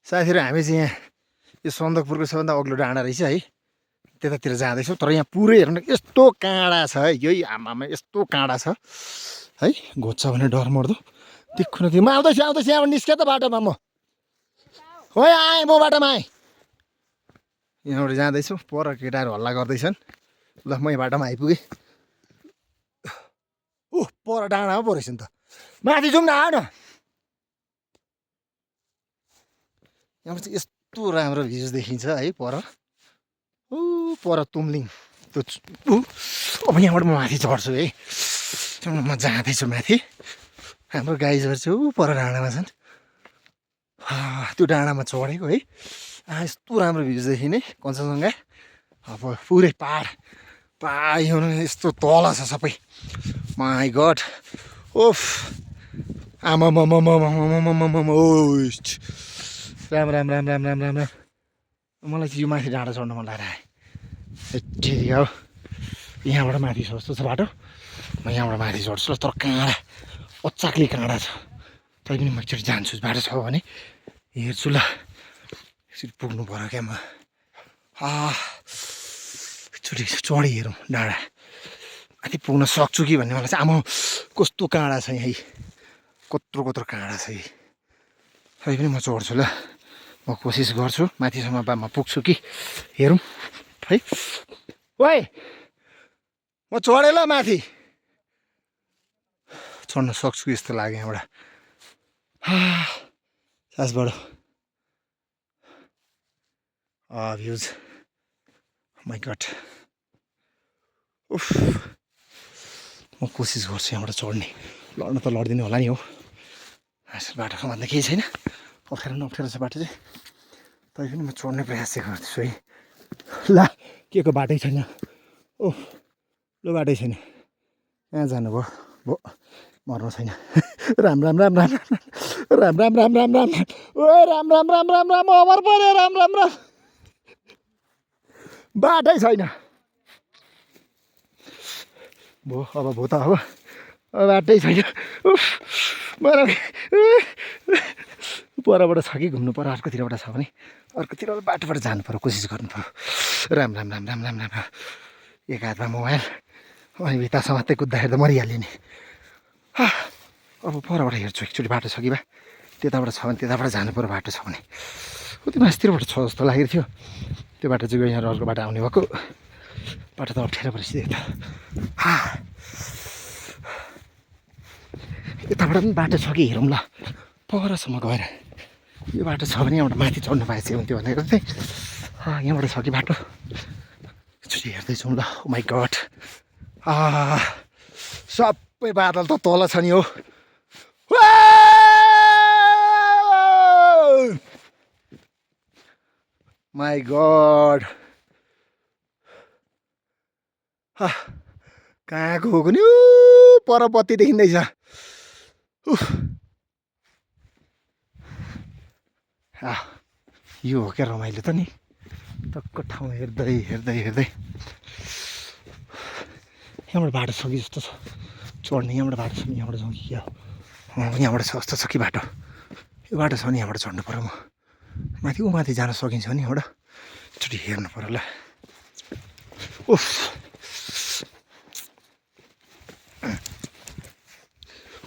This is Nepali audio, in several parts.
साथीहरू हामी चाहिँ यहाँ यो सन्दकपुरको सबभन्दा अग्लो डाँडा रहेछ है, त्यतातिर जाँदैछौँ। तर यहाँ पुरै हेर्नु यस्तो काँडा छ है, यही आमामा यस्तो काँडा छ है, घोच्छ भने डर मर्दो देखु न। म आउँदैछु आउँदैछु, यहाँबाट निस्केँ त बाटोमा म, हो आएँ म बाटोमा आएँ। यहाँबाट जाँदैछु, पर केटाहरू हल्ला गर्दैछन्। ल म यहाँ बाटोमा आइपुगेँ। ओह पर डाँडामा पो रहेछ नि त, माथि जाउँ न आऊ न। यहाँ चाहिँ यस्तो राम्रो भ्युज देखिन्छ है पर, ऊ पर तुमलिङ त्यो अब यहाँबाट म माथि चढ्छु है। म जाँदैछु माथि, हाम्रो गाईहरू चाहिँ ऊ पर डाँडामा छन्। त्यो डाँडामा चढेको है, यस्तो राम्रो भ्युज देखिने कञ्चनजङ्घा। अब पुरै पाहाड यस्तो तल छ सबै। माई गड, ओफ आमामामामामामामामामा, ओ राम राम राम राम राम राम राम। मलाई चाहिँ यो माथि डाँडा चढ्न मन लागेर ठिक हो। यहाँबाट माथि छ जस्तो छ बाटो, म यहाँबाट माथि चढ्छु ल। तर काँडा अचाक्ली काँडा छ, तैपनि म एकचोटि जान्छु, बाटो छ भने हेर्छु ल। एकचोटि पुग्नु पऱ्यो क्या म, एकचोटि चढी हेरौँ डाँडा, माथि पुग्न सक्छु कि भन्ने मलाई चाहिँ। आमा कस्तो काँडा छ यहीँ, कत्रो कत्रो काँडा छ यही। तैपनि म चढ्छु ल, म कोसिस गर्छु माथिसम्म बा म पुग्छु कि हेरौँ है। ओइ म चढेँ ल माथि, चढ्न सक्छु जस्तो लाग्यो यहाँबाट। सासबाट भ्युज, माई गड, उफ। म कोसिस गर्छु यहाँबाट चढ्ने, लड्न त लड्दिनँ होला नि हो। बाटोको भन्दा केही छैन, अप्ठ्यारो न अप्ठ्यारो छ बाटो चाहिँ, तैपनि म चढ्ने प्रयास चाहिँ गर्छु है। ल के को बाटै छैन, ओह लो बाटै छैन, कहाँ जानुभयो भो, मर्नु छैन। राम राम राम राम राम राम राम राम राम, ओ राम राम राम राम राम, अभर पऱ्यो, राम राम राम, बाटै छैन भो। अब भो त अब बाटै छैन, उफ मलाई परबाट छ कि घुम्नु पर्यो, अर्कोतिरबाट छ भने अर्कोतिर बाटोबाट जानु पर्यो, कोसिस गर्नु पर्यो। राम राम राम राम राम राम, एक हातमा मोबाइल अनि भित्ता समात्दै कुद्दाखेरि त मरिहाल्यो नि। अब परबाट हेर्छु एकचोटि बाटो छ कि बा, त्यताबाट छ भने त्यताबाट जानु पर्यो, बाटो छ भने। कति मास्तिरबाट छ जस्तो लागेको थियो, त्यो बाटो चाहिँ यहाँ अर्को बाटो आउने भएको, बाटो त अप्ठ्यारो परिस्थिति त। यताबाट पनि बाटो छ कि हेरौँ ल, परसम्म गएर। यो बाटो छ भने यहाँबाट माथि चढ्नु पाए चाहिँ हुन्थ्यो भनेको थिएँ। यहाँबाट छ कि बाटो, एकचोटि हेर्दैछौँ ल। ओ माई गड, सबै बादल त तल छ नि हो। माई गड, कहाँको हो नि, पर बत्ती देखिँदैछ। यो हो क्या रमाइलो त नि, टक्क ठाउँ हेर्दै हेर्दै हेर्दै। यहाँबाट बाटो छ कि जस्तो छ चढ्ने, यहाँबाट बाटो छ नि, यहाँबाट जाउँ कि क्या हो। यहाँबाट छ जस्तो छ कि बाटो, यो बाटो छ नि, यहाँबाट चढ्नु पऱ्यो म माथि। माथि जान सकिन्छ नि यहाँबाट, एकचोटि हेर्नु पऱ्यो ल। उफ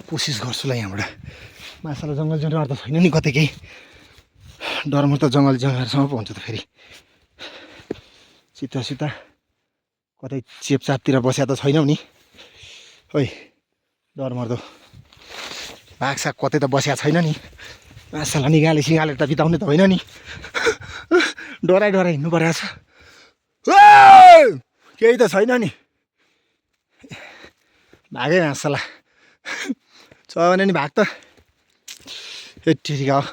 कोसिस गर्छु ल यहाँबाट। माछालाई जङ्गल जनावर त छैन नि कतै केही, डरमा त जङ्गल जनावरसँग पो हुन्छ त फेरि। सिता सिता कतै चेपचापतिर बस्या त छैनौ नि है, डरमर्दो भागसाग कतै त बस्या छैन नि, माछालाई निगाले सिँगालेर त बिताउने त होइन नि। डराइ डराइ हिँड्नु परेको छ, केही त छैन नि, भागेँ माछालाई छ भने नि भाग त। ठिक हो,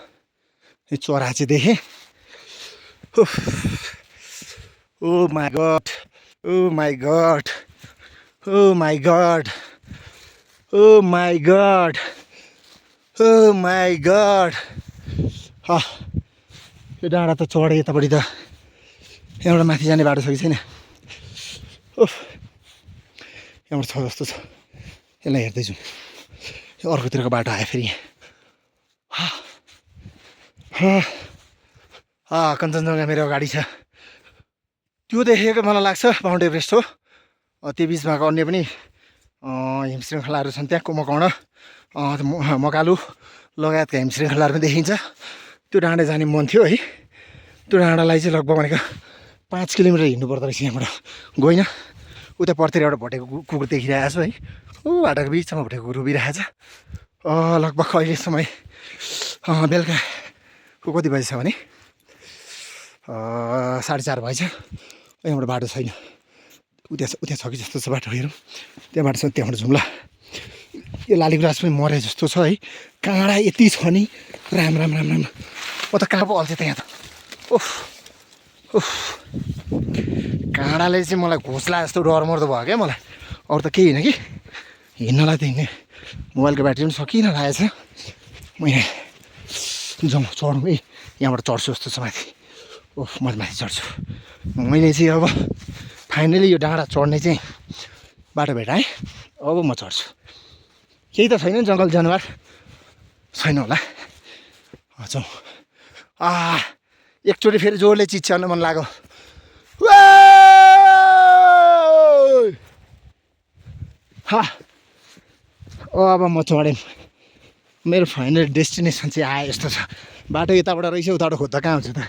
यो चरा चाहिँ देखेँ। Oh my God, oh my God, oh my God, oh my God, oh my God. यो डाँडा त चढेँ यतापट्टि त, यहाँबाट माथि जाने बाटो छ कि छैन। ओफ यहाँबाट छ जस्तो छ, यसलाई हेर्दैछु। यो अर्कोतिरको बाटो आयो फेरि यहाँ। कञ्चनजङ्घा मेरो अगाडि छ त्यो देखेको मलाई लाग्छ माउन्ट एभरेस्ट हो त्यो बिचमा अन्य पनि हिमशृङ्खलाहरू छन् त्यहाँ कुम्भकर्ण मकालु लगायतका हिमशृङ्खलाहरू पनि देखिन्छ त्यो डाँडा जाने मन थियो है त्यो डाँडालाई चाहिँ लगभग भनेको 5 किलोमिटर हिँड्नु पर्दो रहेछ यहाँबाट गएन उता पर्तिर एउटा भोटेको कुकुर देखिरहेको छु है ऊ बाटोको बिचमा भोटेको कुकुर उभिरहेको छ लगभग अहिले समय बेलुकाको कति बजी छ भने 4:30 भएछ यहाँबाट बाटो छैन उता छ कि जस्तो छ बाटो हेरौँ त्यहाँ बाटो छ त्यहाँबाट जाउँ ल यो लालीगुराँस पनि मरे जस्तो छ है काँडा यति छ नि राम राम राम राम म त कहाँ पो अल्छे त यहाँ त ओफ ओफ काँडाले चाहिँ मलाई घोसला जस्तो डरमर्दो भयो क्या मलाई अरू त केही होइन कि हिँड्नलाई त हिँड्ने मोबाइलको ब्याट्री पनि सकिरहेछ म यहाँ जाउँ चढौँ है यहाँबाट चढ्छु जस्तो छ माथि ओफ म माथि चढ्छु मैले चाहिँ अब फाइनली यो डाँडा चढ्ने चाहिँ बाटो भेटाएँ अब म चढ्छु केही त छैन जङ्गल जनावर छैन होला जाउँ एकचोटि फेरि जोडले चिच्याउन मन लाग्यो अब म चढेँ मेरो फाइनल डेस्टिनेसन चाहिँ आए जस्तो छ बाटो यताबाट रहेछ उताबाट खोज्दा कहाँ हुन्छ त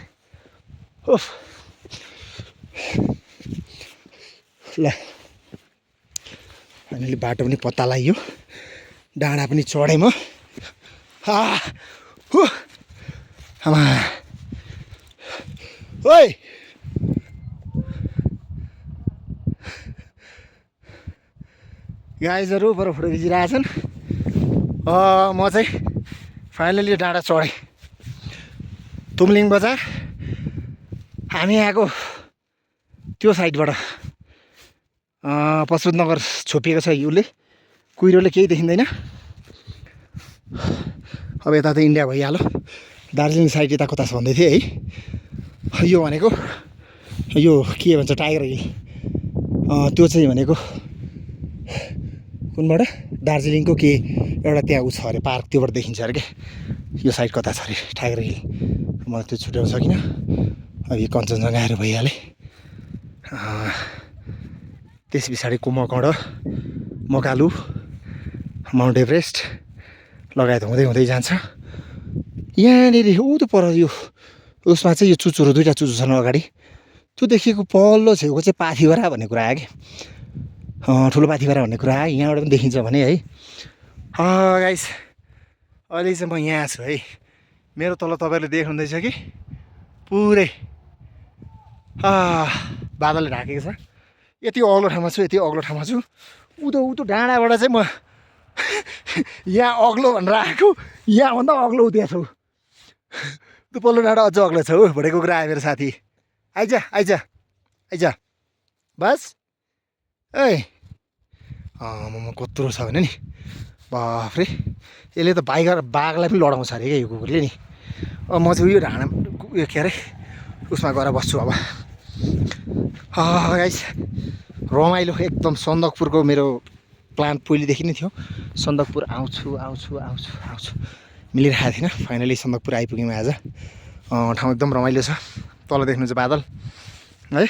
ओफ ल फाइनली बाटो पनि पत्ता लाग्यो डाँडा पनि चढेँ म ओइ गाइजहरू पर फोटो खिचिरहेछन् म चाहिँ फाइनली डाँडा चढेँ तुमलिङ बजार हामी आएको त्यो साइडबाट पशुपत नगर छोपिएको छ उसले कुहिरोले केही देखिँदैन अब यता त इन्डिया भइहाल्यो दार्जिलिङ साइड यता कता छ भन्दै थिएँ है यो भनेको यो के भन्छ टाइगर हिल त्यो चाहिँ भनेको कुनबाट दार्जिलिङको के एउटा त्यहाँ उ छ अरे पार्क त्योबाट देखिन्छ अरे क्या यो साइड कता छ अरे टाइगर हिल मलाई त्यो छुट्याउन सकिनँ अब यो कञ्चनजङ्घाहरू भइहालेँ त्यस पछाडि कुम्भकर्ण मकालु माउन्ट एभरेस्ट लगायत हुँदै हुँदै जान्छ यहाँनिर ऊ त पर यो उसमा चाहिँ यो चुचुरो दुईवटा चुचु छन् अगाडि त्यो देखिएको पल्लो छेउको चाहिँ पाथिभरा भन्ने कुरा आयो कि ठुलो पाथिभरा भन्ने कुरा आयो यहाँबाट पनि देखिन्छ भने है गाइस अहिले चाहिँ म यहाँ छु है मेरो तल तपाईँहरूले देख्नुहुँदैछ कि पुरै बादलले ढाकेको छ यति अग्लो ठाउँमा छु यति अग्लो ठाउँमा छु उँधो डाँडाबाट चाहिँ म यहाँ अग्लो भनेर आएको यहाँभन्दा अग्लो उता छौ त्यो पल्लो डाँडा अझ अग्लो छ हो भोटेको कुरा आयो मेरो साथी आइज बस ए म कत्रो छ भने नि बाफ्रे यसले त बाघलाई पनि लडाउँछ अरे क्या यो कुकुरले नि अब म चाहिँ उयो ढाँडा उयो के अरे उसमा गएर बस्छु अब गाइस रमाइलो एकदम सन्दकपुरको मेरो प्लान पहिलेदेखि नै थियो सन्दकपुर आउँछु मिलिरहेको थिएन फाइनली सन्दकपुर आइपुग्यौँ आज ठाउँ एकदम रमाइलो छ तल देख्नु चाहिँ बादल है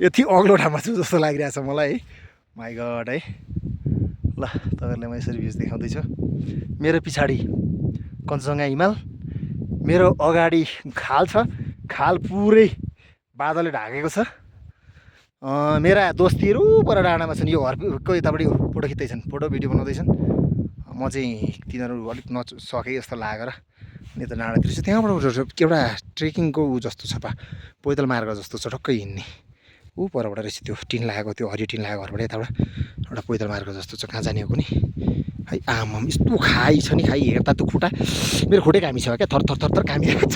यति अग्लो ठाउँमा छु जस्तो लागिरहेछ मलाई है माइ गड है ल तपाईँहरूलाई म यसरी भ्युज देखाउँदैछु मेरो पछाडि कञ्चनजङ्घा हिमाल मेरो अगाडि खाल छ खाल पुरै बादलले ढाकेको छ मेरा दोस्तीहरू पर डाँडामा छन् यो हर्को यतापट्टि फोटो खिच्दैछन् फोटो भिडियो बनाउँदैछन् म चाहिँ तिनीहरू अलिक नसके जस्तो लागेर नि त डाँडातिर चाहिँ त्यहाँबाट एउटा ट्रेकिङको ऊ जस्तो छ पैदल मार्ग जस्तो छ टक्कै हिँड्ने ऊ परबाट रहेछ त्यो टिन लागेको त्यो हरियो टिन लागेको घरबाट यताबाट एउटा पैदल मार्ग जस्तो छ कहाँ जाने हो कुनै है आमाम यस्तो खाइ छ नि खाइ हेर्दा त्यो खुट्टा मेरो खुट्टै घामी छ क्या थर घामिरहेको छ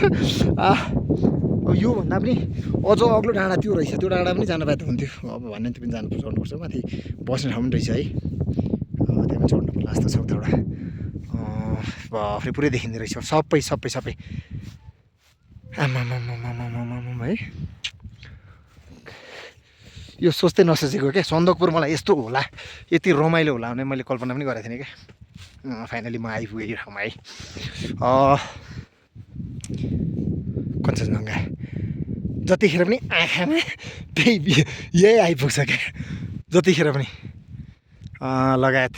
अब योभन्दा पनि अझ अग्लो डाँडा त्यो रहेछ त्यो डाँडा पनि जानु पाए त हुन्थ्यो अब भन्ने त्यो पनि चढ्नुपर्छ माथि बस्ने ठाउँ पनि रहेछ है त्यहाँ चढ्नु पर्ला जस्तो छ उताबाट बाफ्रे पुरै देखिँदो रहेछ सबै आमामामामामामाम है यो सोच्दै नसोचेको क्या सन्दकपुर मलाई यस्तो होला यति रमाइलो होला भने मैले कल्पना पनि गरेको थिइनँ क्या फाइनली म आइपुगेँ यो ठाउँमा है कञ्चनजङ्घा जतिखेर पनि आँखामा यही आइपुग्छ क्या जतिखेर पनि लगायत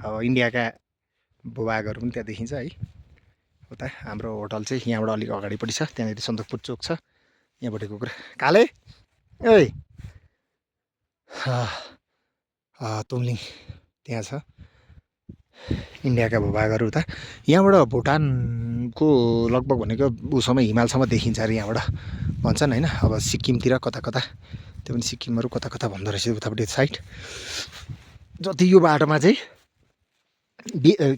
अब इन्डियाका भूभागहरू पनि त्यहाँ देखिन्छ है उता हाम्रो होटल चाहिँ यहाँबाट अलिक अगाडिपट्टि छ त्यहाँनिर सन्दकपुर चोक छ यहाँबाट कुकुर काले ए तुमलिङ त्यहाँ छ इन्डियाका भूभागहरू उता यहाँबाट भुटानको लगभग भनेको उसँग हिमालसम्म देखिन्छ अरे यहाँबाट भन्छन् होइन अब सिक्किमतिर कता कता त्यो पनि सिक्किमहरू कता कता भन्दो रहेछ उतापट्टि साइड जति यो बाटोमा चाहिँ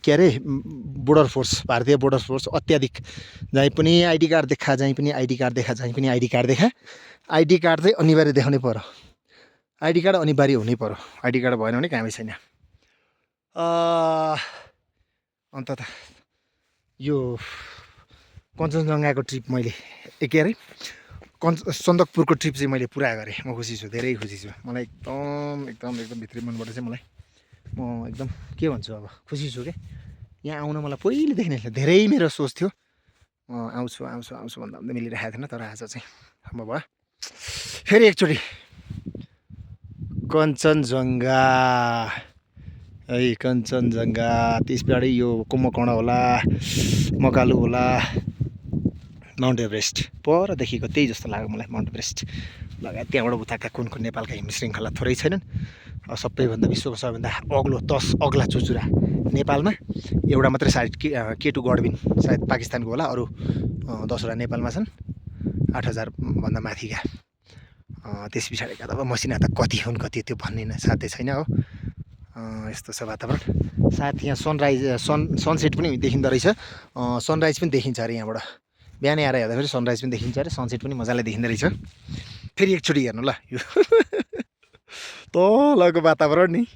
के अरे बोर्डर फोर्स भारतीय बोर्डर फोर्स अत्याधिक जहीँ पनि आइडी कार्ड देखा जहीँ पनि आइडी कार्ड देखा जहीँ पनि आइडी कार्ड देखा आइडी कार्ड चाहिँ अनिवार्य देखाउनै पर्यो आइडी कार्ड अनिवार्य हुनै पर्यो आइडी कार्ड भएन भने कामै छैन अन्त त यो कञ्चनजङ्घाको ट्रिप मैले के अरे सन्दकपुरको ट्रिप चाहिँ मैले पुरा गरेँ म खुसी छु धेरै खुसी छु मलाई एकदम भित्री मनबाट चाहिँ मलाई म एकदम के भन्छु अब खुसी छु क्या यहाँ आउन मलाई पहिलेदेखि नै धेरै मेरो सोच थियो आउँछु भन्दा भन्दै मिलिरहेको थिएन तर आज चाहिँ म भयो फेरि एकचोटि कञ्चनजङ्घा है कञ्चनजङ्घा त्यस पछाडि यो कुम्भकर्ण होला मकालु होला माउन्ट एभरेस्ट परदेखिको त्यही जस्तो लाग्यो मलाई माउन्ट एभरेस्ट लगायत त्यहाँबाट उताका कुन नेपालका हिम श्रृङ्खला थोरै छैनन् सबैभन्दा विश्वको सबैभन्दा अग्लो 10 अग्ला चुचुरा नेपालमा एउटा मात्रै साइड केटु गडबिन सायद पाकिस्तानको होला अरू 10वटा नेपालमा छन् 8000 भन्दा माथिका त्यस पछाडिका त मसिना त कति हुन् कति त्यो भन्ने साध्य छैन हो यस्तो छ वातावरण सायद यहाँ सनसेट पनि देखिँदो रहेछ सनराइज पनि देखिन्छ अरे यहाँबाट बिहानै आएर हेर्दाखेरि सनराइज पनि देखिन्छ अरे सनसेट पनि मजाले देखिँदो रहेछ फेरि एकचोटि हेर्नु ल यो तलको वातावरण नि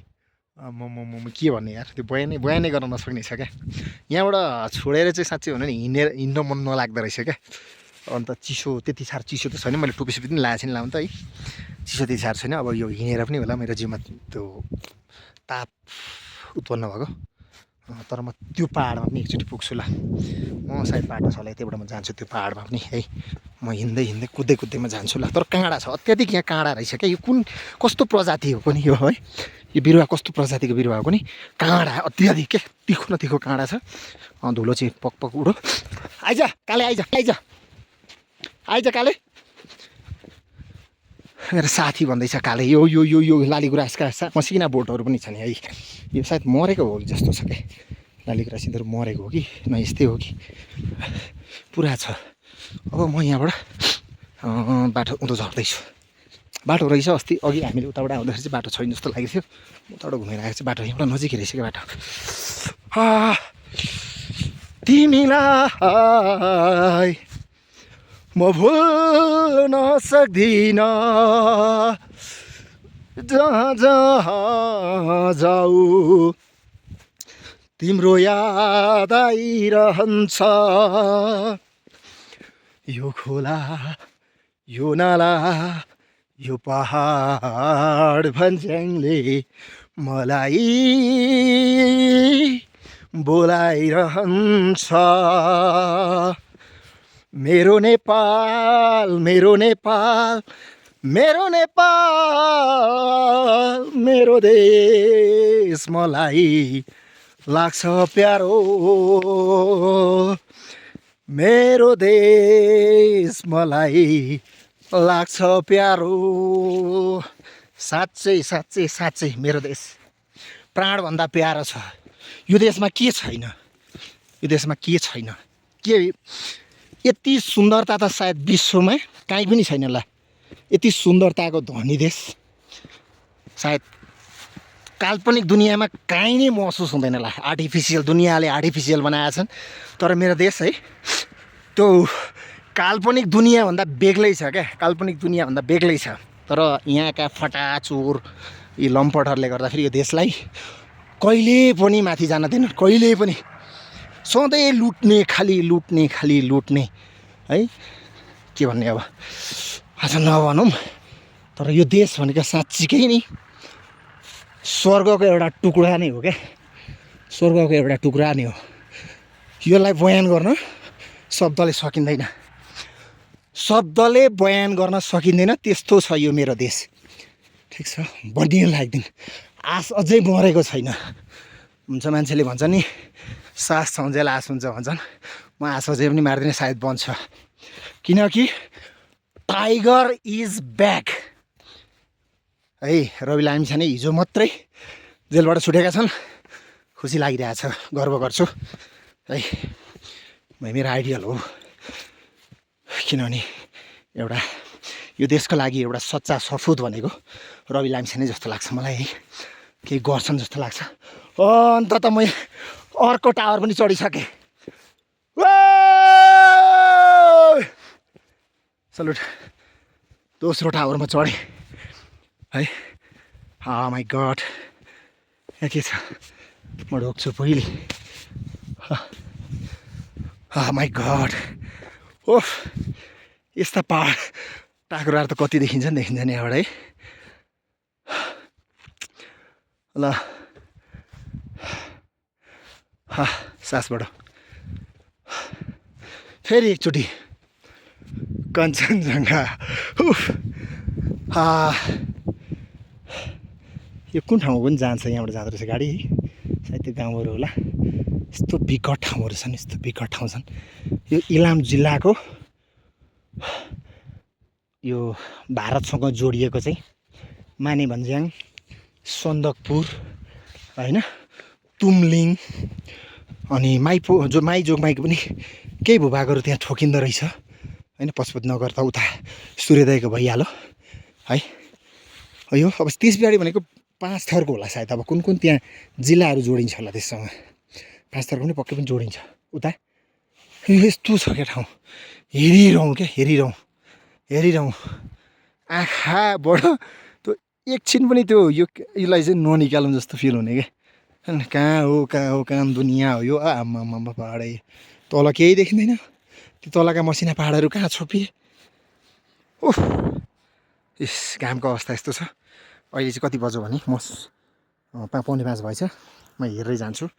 म के भन्ने यार त्यो बयानै गर्न नसक्ने छ क्या यहाँबाट छोडेर चाहिँ साँच्चै भन्नु नि हिँड्न मन नलाग्दो रहेछ क्या अन्त चिसो त्यति साह्रो चिसो त छैन मैले टोपीसोपी पनि लगाएको छैन लाउनु त है चिसो त्यति साह्रो छैन अब यो हिँडेर पनि होला मेरो जिउमा त्यो ताप उत्पन्न भएको तर म त्यो पाहाडमा पनि एकचोटि पुग्छु ल म सायद बाटो छ होला त्यहीबाट म जान्छु त्यो पाहाडमा पनि है म हिँड्दै कुद्दैमा जान्छु ल तर काँडा छ अत्याधिक यहाँ काँडा रहेछ क्या यो कुन कस्तो प्रजाति हो पनि यो है यो बिरुवा कस्तो प्रजातिको बिरुवा हो पनि काँडा अत्याधिक क्या तिखो न तिखो काँडा छ धुलो चाहिँ पक उडो आइज काले आइज काले मेरो साथी भन्दैछ काले यो लाली गुराँसका मसिना बोटहरू पनि छन् है यो सायद मरेको हो कि जस्तो छ क्या लाली गुराँस यिनीहरू मरेको हो कि न यस्तै हो कि पुरा छ अब म यहाँबाट बाटो उँधो झर्दैछु बाटो रहेछ अस्ति अघि हामीले उताबाट आउँदाखेरि चाहिँ बाटो छैन जस्तो लागेको थियो उताबाट घुमेर आएको चाहिँ बाटो यहाँबाट नजिकै रहेछ क्या बाटो तिमीलाई म भुल्न सक्दिनँ जहाँ जाऊ तिम्रो याद आइरहन्छ यो खोला यो नाला यो पहाड भन्ज्याङले मलाई बोलाइरहन्छ मेरो नेपाल मेरो देश मलाई लाग्छ प्यारो मेरो देश मलाई लाग्छ प्यारो साँच्चै मेरो देश प्राणभन्दा प्यारो छ यो देशमा के छैन के यति सुन्दरता त सायद विश्वमा कहीँ पनि छैन ल यति सुन्दरताको धनी देश सायद काल्पनिक दुनियाँमा कहीँ नै महसुस हुँदैन ल आर्टिफिसियल दुनियाँले आर्टिफिसियल बनाएका छन् तर मेरो देश है त्यो काल्पनिक दुनियाँभन्दा बेग्लै छ क्या काल्पनिक दुनियाँभन्दा बेग्लै छ तर यहाँका फटाचोर यी लम्पटहरूले गर्दाखेरि यो देशलाई कहिले पनि माथि जान दिएन कहिले पनि सधैँ लुट्ने खालि लुट्ने है के भन्ने अब आज नभनौँ तर यो देश भनेको साँच्चीकै नि स्वर्गको एउटा टुक्रा नै हो क्या स्वर्गको एउटा टुक्रा नै हो यसलाई बयान गर्न शब्दले सकिँदैन शब्दले बयान गर्न सकिँदैन त्यस्तो छ यो मेरो देश। ठिक छ, बनियो लाग्दैन, आश अझै मरेको छैन। हुन्छ मान्छेले भन्छ नि सास छन्जेल आश हुन्छ भन्छन्, म आश अझै पनि मार्दिनँ, सायद बन्छ। किनकि टाइगर इज ब्याक है। रवि लामिछाने हिजो मात्रै जेलबाट छुटेका छन्, खुसी लागिरहेछ, गर्व गर्छु है। मेरो आइडियल हो, किनभने एउटा यो देशको लागि एउटा सच्चा सपुत भनेको रवि लामिछाने जस्तो लाग्छ मलाई है। केही गर्छन् जस्तो लाग्छ। अन्त त म अर्को टावर पनि चढिसकेँ। सल्युट, दोस्रो टावरमा चढेँ है। माई गड, यहाँ के छ, म ढोक्छु पहिले। माई गड, ओफ, यस्ता पहाड टाकुराहरू त कति देखिन्छ नि यहाँबाट है। ल सासबाट फेरि एकचोटि कञ्चनजङ्घा। यो कुन ठाउँमा पनि जान्छ, यहाँबाट जाँदो रहेछ गाडी, सायद त्यो गाउँहरू होला। यस्तो विकट ठाउँहरू छन्, यस्तो विकट ठाउँ छन्। यो इलाम जिल्लाको यो भारतसँग जोडिएको चाहिँ मानेभन्ज्याङ, सन्दकपुर होइन, तुमलिङ अनि माइजोगमाईको पनि केही भूभागहरू त्यहाँ ठोकिँदो रहेछ होइन। पशुपतिनगर त उता सूर्योदयको भइहाल्यो है। यो अब 30 बिहाडी भनेको 5 थरको होला सायद। अब कुन कुन त्यहाँ जिल्लाहरू जोडिन्छ होला त्यससँग, 5 थरको पनि पक्कै पनि जोडिन्छ उता। यस्तो छ क्या ठाउँ, हेरिरहँ क्या, हेरिरहँ आँखाबाट त्यो एकछिन पनि त्यो यसलाई चाहिँ ननिकालौँ जस्तो फिल हुने क्या। कहाँ हो काम दुनियाँ हो यो। आम्मा पहाडै, तल केही देखिँदैन, त्यो तलका मसिना पहाडहरू कहाँ छोपिए। ओह, यस घामको अवस्था यस्तो छ। अहिले चाहिँ कति बज्यो भने म 4:45 भएछ। म हेर्दै जान्छु।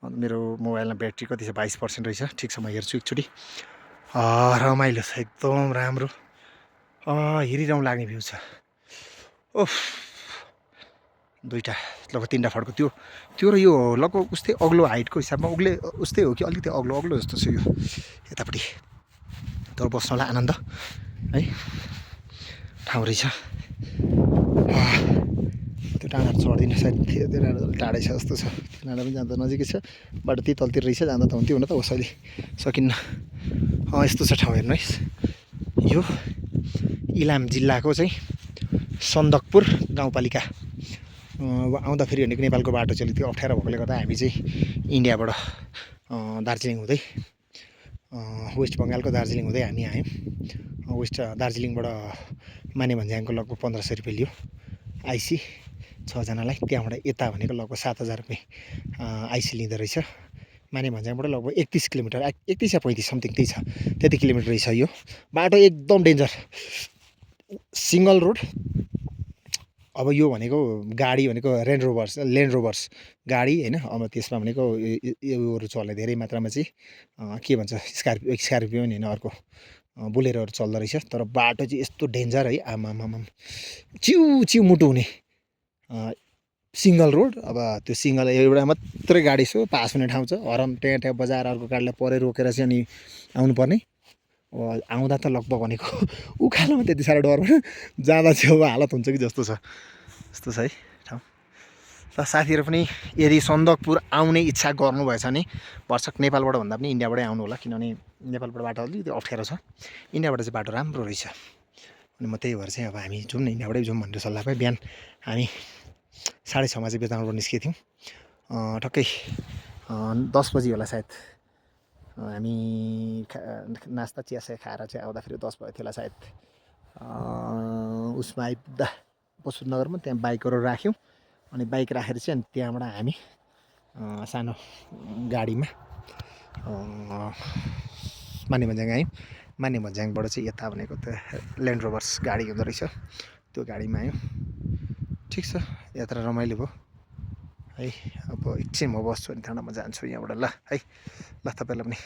मेरो मोबाइलमा ब्याट्री कति छ, 22% रहेछ। ठिक छ, म हेर्छु एकचोटि। रमाइलो छ, एकदम राम्रो, हेरिरहँ लाग्ने भ्यू छ। ओफ, 2टा लगभग 3टा फड्को त्यो र यो लगभग उस्तै अग्लो हाइटको हिसाबमा उस्तै हो कि अलिकति अग्लो जस्तो छ यो यतापट्टि। तर बस्नलाई आनन्द है ठाउँ रहेछ। त्यो डाँडाहरू चढ्दिनँ सायद, त्यो डाँडा टाढै छ जस्तो छ। त्यो डाँडा पनि जाँदा नजिकै छ, बाटो त्यही तलतिर रहेछ, जाँदा त हुन्थ्यो, हुन त कसैले सकिन्न। यस्तो छ ठाउँ, हेर्नुहोस्। यो इलाम जिल्लाको चाहिँ सन्दकपुर गाउँपालिका। आउँदाखेरि भनेको नेपालको बाटो चाहिँ अलिकति अप्ठ्यारो भएकोले गर्दा हामी चाहिँ इन्डियाबाट दार्जिलिङ हुँदै, वेस्ट बङ्गालको दार्जिलिङ हुँदै हामी आयौँ। वेस्ट दार्जिलिङबाट मानेभन्ज्याङको लगभग 1500 रुपियाँ लियो आइसी 6 जनालाई। त्यहाँबाट यता भनेको लगभग 7000 रुपियाँ आइसी लिँदो रहेछ। मानेभन्ज्याङबाट लगभग 31 किलोमिटर, 31 या 35 समथिङ त्यही छ, त्यति किलोमिटर रहेछ। यो बाटो एकदम डेन्जर, सिङ्गल रोड। अब यो भनेको गाडी भनेको ल्यान्ड रोभर्स गाडी होइन। अब त्यसमा भनेको योहरू चल्ने धेरै मात्रामा चाहिँ के भन्छ, स्कर्पियो पनि होइन, अर्को बुलेरोहरू चल्दो रहेछ। तर बाटो चाहिँ यस्तो डेन्जर है, आमामाम, चिउ मुटु हुने सिङ्गल रोड। अब त्यो सिङ्गल एउटा मात्रै गाडी सो पास हुने ठाउँ छ, हरन ट्याँ बजाएर अर्को गाडीलाई परे रोकेर चाहिँ अनि आउनुपर्ने। आउँदा त लगभग भनेको उकालोमा त्यति साह्रो डर भएन, जाँदा चाहिँ अब हालत हुन्छ कि जस्तो छ, यस्तो छ है ठाउँ। र साथीहरू पनि यदि सन्दकपुर आउने इच्छा गर्नुभएछ भने भरसक नेपालबाट भन्दा पनि इन्डियाबाटै आउनु होला, किनभने नेपालबाट बाटो अलिकति अप्ठ्यारो छ, इन्डियाबाट चाहिँ बाटो राम्रो रहेछ। अनि म त्यही भएर चाहिँ अब हामी जाउँ न, इन्डियाबाटै जाउँ भनेर सल्लाह पाएँ। बिहान हामी 6:30 चाहिँ बेताङबाट निस्केको थियौँ। टक्कै 10 बजी होला सायद। हामी नास्ता चियासिया खाएर चाहिँ आउँदाखेरि 10 भएको थियो होला सायद। उसमा आइपुग्दा पशुपतिनगरमा त्यहाँ बाइकहरू राख्यौँ। अनि बाइक राखेर चाहिँ अनि त्यहाँबाट हामी सानो गाडीमा मानेभन्ज्याङ आयौँ। मानेभन्ज्याङबाट चाहिँ यता भनेको त ल्यान्ड रोभर्स गाडी हुँदो रहेछ, त्यो गाडीमा आयौँ। ठिक छ, यात्रा रमाइलो भयो है। अब एकछिन म बस्छु अनि ठाउँमा जान्छु यहाँबाट, ल है। ल तपाईँलाई पनि।